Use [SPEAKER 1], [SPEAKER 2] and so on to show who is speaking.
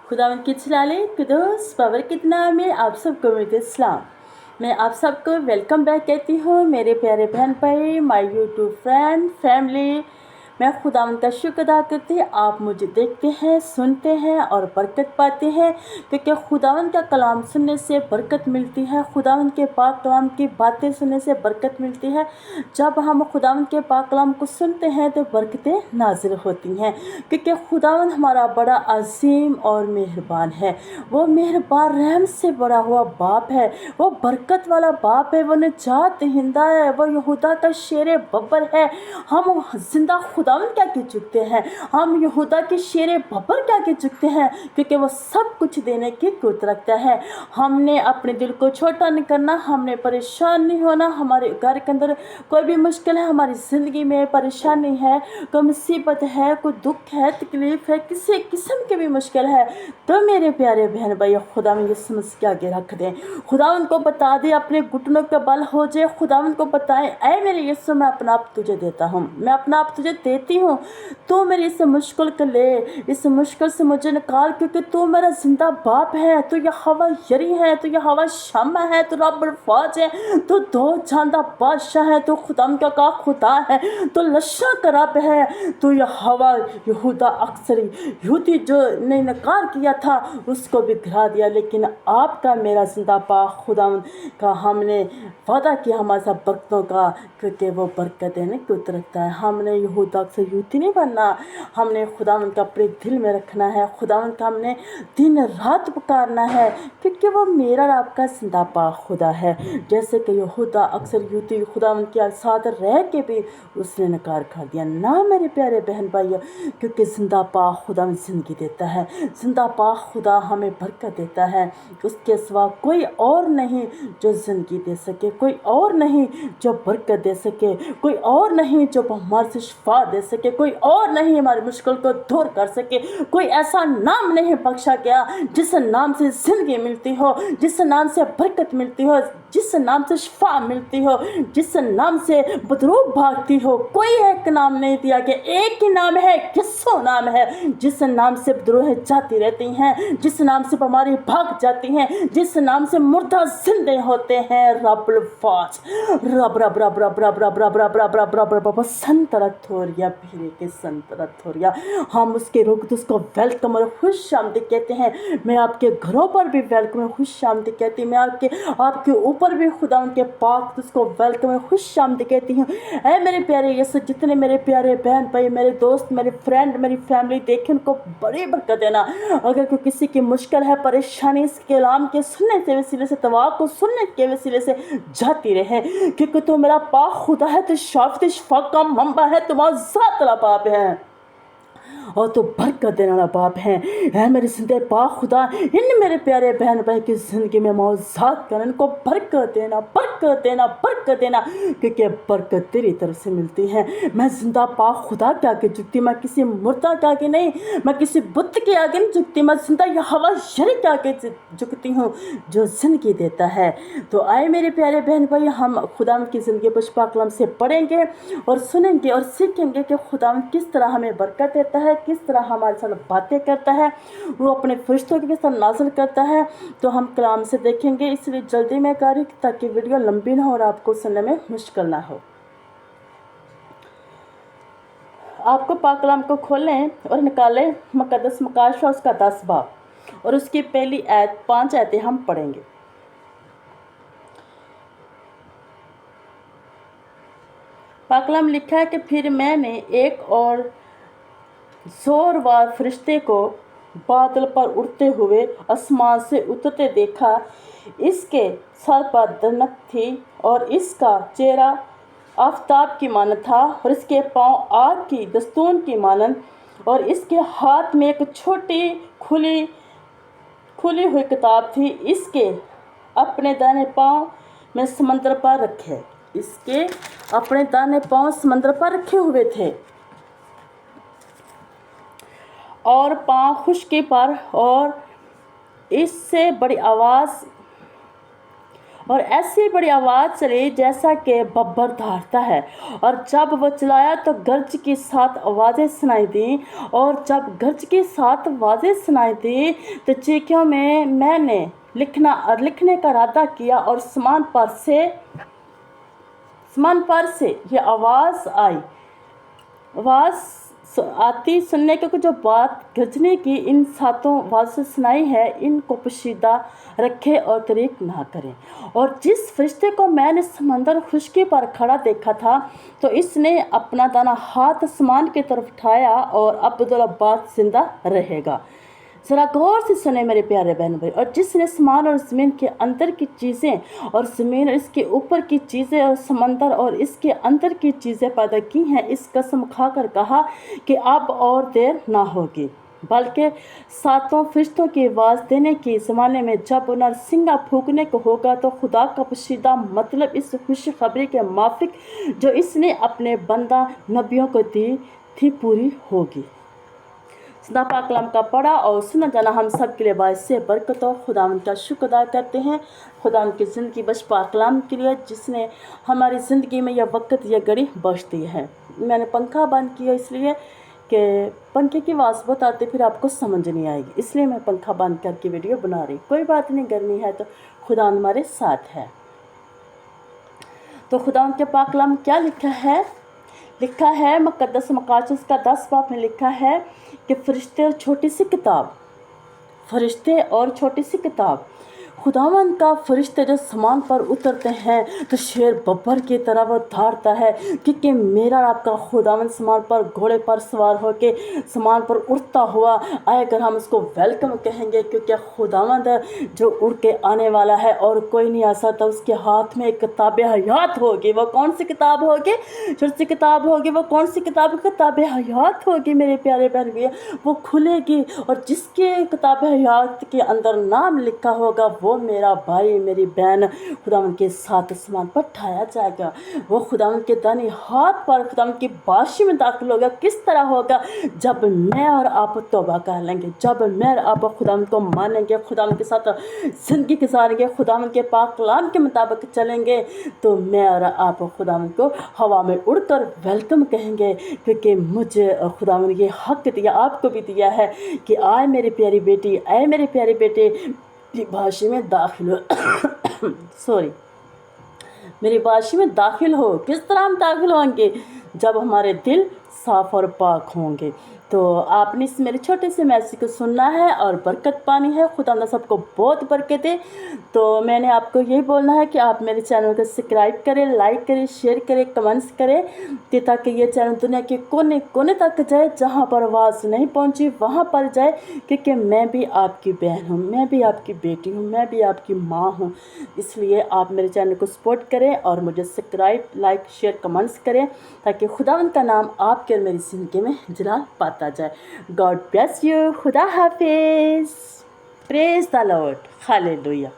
[SPEAKER 1] खुदावंद की जलाले कुदूस बाबर के नाम में आप सबको मेरे सलाम। मैं आप सबको वेलकम बैक कहती हूँ मेरे प्यारे बहन भाई, माय यूट्यूब फ्रेंड फैमिली। मैं खुदावंद का शुक्र अदा करती हूँ, आप मुझे देखते हैं, सुनते हैं और बरकत पाते हैं, क्योंकि खुदावंद का कलाम सुनने से बरकत मिलती है। खुदावंद के पाक कलाम की बातें सुनने से बरकत मिलती है। जब हम खुदावंद के पाक कलाम को सुनते हैं तो बरकतें नाजिल होती हैं, क्योंकि खुदावंद हमारा बड़ा अजीम और मेहरबान है। वो मेहरबान रहम से बड़ा हुआ बाप है, वो बरकत वाला बाप है, वो निजात दहिंदा है, वो यहूदा का शेर बब्बर है। हम जिंदा खुदावंद क्या कह चुकते हैं, हम यहूदा के शेर बब्बर क्या कह चुकते हैं, क्योंकि वो सब कुछ देने की कुदरत रखता है। हमने अपने दिल को छोटा नहीं करना, हमने परेशान नहीं होना। हमारे घर के अंदर कोई भी मुश्किल है, हमारी ज़िंदगी में परेशानी है, कोई मुसीबत है, कोई दुख है, तकलीफ़ है, किसी किस्म की भी मुश्किल है, तो मेरे प्यारे बहन भाई खुदावंद ये समस्या आगे रख दें, खुदावंद को बता दें, अपने घुटनों का बल हो जाए, खुदावंद को बताएं, ऐ मेरे यीशु मैं अपना आप तुझे देता हूँ, मैं अपना आप तुझे देती हूँ, तो मेरी इस मुश्किल को ले, इस मुश्किल से मुझे निकाल, क्योंकि तू मेरा जिंदा बाप है, तू यह हवा यरी है, तू यह हवा शम्मा है, तू रब फाज है, तू दो जानदा बादशाह है, तू खुदाम का खुदा है, तो लशा का रब है, तो यह हवा यहूदा अक्सर यहूदी जो ने नकार किया था उसको भी गिरा दिया, लेकिन आपका मेरा जिंदा पाक खुदा का हमने वादा किया हमारे साथ बरकतों का, क्योंकि वो बरकत देने की रखता है। हमने यहूदा अक्सर यूती नहीं बनना, हमने खुदावंद का अपने दिल में रखना है, खुदावंद का हमने दिन रात पुकारना है, क्योंकि वो मेरा आपका जिंदा पाक खुदा है। जैसे कि यहूदा अक्सर यूती खुदावंद के साथ रह के भी उसने नकार कर दिया ना मेरे प्यारे बहन भाइयों, क्योंकि जिंदा पाक खुदा ज़िंदगी देता है, जिंदा पाक खुदा हमें बरकत देता है। उसके सिवा कोई और नहीं जो ज़िंदगी दे सके, कोई और नहीं जो बरकत दे सके, कोई और नहीं जो हमारे से शिफा दे सके, कोई और नहीं हमारी मुश्किल को दूर कर सके। कोई ऐसा नाम नहीं बख्शा गया जिस नाम से ज़िंदगी मिलती हो, जिस नाम से बरकत मिलती हो, जिस नाम से शिफा मिलती हो, जिस नाम से बदरूप भागती हो। कोई एक नाम नहीं दिया गया, एक ही नाम है, यीशु नाम है, जिस नाम से बदरूह जाती रहती हैं, जिस नाम से बीमारी भाग जाती हैं, जिस नाम से मुर्दा जिंदे होते हैं। रब्बुल फाज रब रब रब रब रब रब रब रब रब रब रब रब संतरथोरिया भीरे के संतरथोरिया। हम उसके रुख उसको वेलकम और खुश आमदीद कहते हैं। मैं आपके घरों पर भी वेलकम और खुश आमदीद कहती हूँ, मैं आपके ऊपर भी खुदा उनके पाक उसको वेलकम और खुश आमदीद कहती हूँ। ऐ मेरे प्यारे यीशु, जितने मेरे प्यारे बहन भाई, मेरे दोस्त, मेरे फ्रेंड, मेरी फैमिली देखे, उनको बड़ी बरकत देना। अगर कोई किसी की मुश्किल है, परेशानी इस कलाम के सुनने के वसीले से, तवा को सुनने के वसीले से जाती रहे, क्योंकि तो मेरा पाक खुदा है, तो शाफत शफा का मंबा है, तुम्हारा ज़ात वाला बाप है और तो बरकत देने वाला बाप है। है मेरे जिंदे पाक खुदा, इन मेरे प्यारे बहन भाई की ज़िंदगी में मौज़ात कर, इनको बरकत देना, बरकत देना, बरकत देना, क्योंकि बरकत तेरी तरफ से मिलती है। मैं जिंदा पाक खुदा के आगे झुकती, मैं किसी मुर्दा के आगे नहीं, मैं किसी बुत के आगे नहीं झुकती, मैं जिंदा यह हवा शरीक के आगे झुकती हूँ जो ज़िंदगी देता है। तो आए मेरे प्यारे बहन भाई, हम खुदा की ज़िंदगी पुष्पा कलम से पढ़ेंगे और सुनेंगे और सीखेंगे कि खुदा किस तरह हमें बरकत देता है, किस तरह हमारे साथ बातें करता है, वो अपने फरिश्तों के साथ नाज़िल करता है। तो हम कलाम से देखेंगे, इसलिए जल्दी में करें ताकि वीडियो लंबी ना हो और आपको सुनने में मुश्किल ना हो। आपको पाक कलाम को खोलें और निकालें मुक़द्दस मकाशा उसका 10 बाब और उसकी पहली आयत 5 आयतें हम पढ़ेंगे। पाक कलाम लिखा है कि फिर मैंने एक और जोरदार फरिश्ते को बादल पर उड़ते हुए आसमान से उतरते देखा। इसके सर पर दनक थी और इसका चेहरा आफताब की मानद था और इसके पांव आग की दस्तून की मानद, और इसके हाथ में एक छोटी खुली हुई किताब थी। इसके अपने दाहिने पांव में समंदर पर रखे, इसके अपने दाहिने पांव समंदर पर रखे हुए थे और पांव खुशकी पर, और इससे बड़ी आवाज़ और ऐसी बड़ी आवाज़ चली जैसा कि बब्बर दहाड़ता है, और जब वो चलाया तो गर्ज की 7 आवाज़ें सुनाई दी, और जब गर्ज की 7 आवाज़ें सुनाई दी तो चीखों में मैंने लिखने का इरादा किया, और आसमान पर से ये आवाज़ आती सुनने को जो बात गरजने की इन 7 आवाज़ सुनाई है, इनको पोशीदा रखे और तरीक ना करें। और जिस फरिश्ते को मैंने समंदर खुश्की पर खड़ा देखा था, तो इसने अपना दाना हाथ आसमान की तरफ उठाया, और अब्दुल-अब्बाद जिंदा रहेगा। ज़रा गौर से सुने मेरे प्यारे बहन भाई। और जिसने आसमान और ज़मीन के अंदर की चीज़ें, और ज़मीन और इसके ऊपर की चीज़ें, और समंदर और इसके अंदर की चीज़ें पैदा की हैं, इस कसम खाकर कहा कि अब और देर ना होगी, बल्कि 7 फरिश्तों की आवाज़ देने के ज़माने में जब नरसिंगा फूंकने को होगा, तो खुदा का पोशीदा मतलब इस खुशखबरी के माफिक जो इसने अपने बंदा नबियों को दी थी पूरी होगी। खुदा पाक कलाम का पढ़ा और सुना जाना हम सब के लिए बाइस से बरकत हो। खुदावंद का शुक्र अदा करते हैं खुदावंद की ज़िंदगी बख्श पाक कलाम के लिए, जिसने हमारी ज़िंदगी में यह वक्त यह घड़ी बख्श दी है। मैंने पंखा बंद किया इसलिए कि पंखे की आवाज़ बहुत आती, फिर आपको समझ नहीं आएगी, इसलिए मैं पंखा बंद करके वीडियो बना रही। कोई बात नहीं, गर्मी है तो खुदा हमारे साथ है। तो खुदावंद के पाक कलाम क्या लिखा है मुक़द्दस मकासद का 10 बाब में लिखा है कि फरिश्ते और छोटी सी किताब। खुदावंद का फरिश्ते जो समान पर उतरते हैं तो शेर बब्बर की तरह वो दहाड़ता है, क्योंकि मेरा आपका खुदावंद समान पर घोड़े पर सवार होके समान पर उड़ता हुआ आए। अगर हम उसको वेलकम कहेंगे, क्योंकि खुदावंद जो उड़ के आने वाला है और कोई नहीं आ सकता। उसके हाथ में एक किताब हयात होगी। वो कौन सी किताब होगी? छोटी सी किताब होगी। वो कौन सी किताब? किताब हयात होगी मेरे प्यारे बहन भैया। वो खुलेगी, और जिसके किताब हयात के अंदर नाम लिखा होगा, वो मेरा भाई मेरी बहन खुदावंद के साथ आसमान पर ठाया जाएगा। वो खुदावंद के दानी हाथ पर खुदावंद की बाशी में दाखिल होगा। किस तरह होगा? जब मैं और आप तौबा कर लेंगे, जब मैं और आप खुदावंद को मानेंगे, खुदावंद के साथ ज़िंदगी गुजारेंगे, खुदावंद के पाक कलाम के मुताबिक चलेंगे, तो मैं और आप खुदावंद को हवा में उड़कर वेलकम कहेंगे, क्योंकि मुझे खुदावंद ये हक दिया, आपको भी दिया है कि आए मेरी प्यारी बेटी, आए मेरे प्यारे बेटे, भाषा में दाखिल हो मेरी भाषा में दाखिल हो। किस तरह हम दाखिल होंगे? जब हमारे दिल साफ़ और पाक होंगे। तो आपने इस मेरे छोटे से मैसेज को सुनना है और बरकत पानी है। खुदा ना सबको बहुत बरकत दे। तो मैंने आपको यही बोलना है कि आप मेरे चैनल को सब्सक्राइब करें, लाइक करें, शेयर करें, कमेंट्स करें, ताकि ये चैनल दुनिया के कोने कोने तक जाए। जहाँ पर आवाज़ नहीं पहुँची वहाँ पर जाए, क्योंकि मैं भी आपकी बहन हूँ, मैं भी आपकी बेटी हूँ, मैं भी आपकी माँ हूँ। इसलिए आप मेरे चैनल को सपोर्ट करें और मुझे सब्सक्राइब, लाइक, शेयर, कमेंट्स करें, ताकि खुदावंद का नाम आपके और मेरी ज़िंदगी में जलाल पाता जाए। God bless you. खुदा हाफिज़। Praise the Lord. हालेलुया।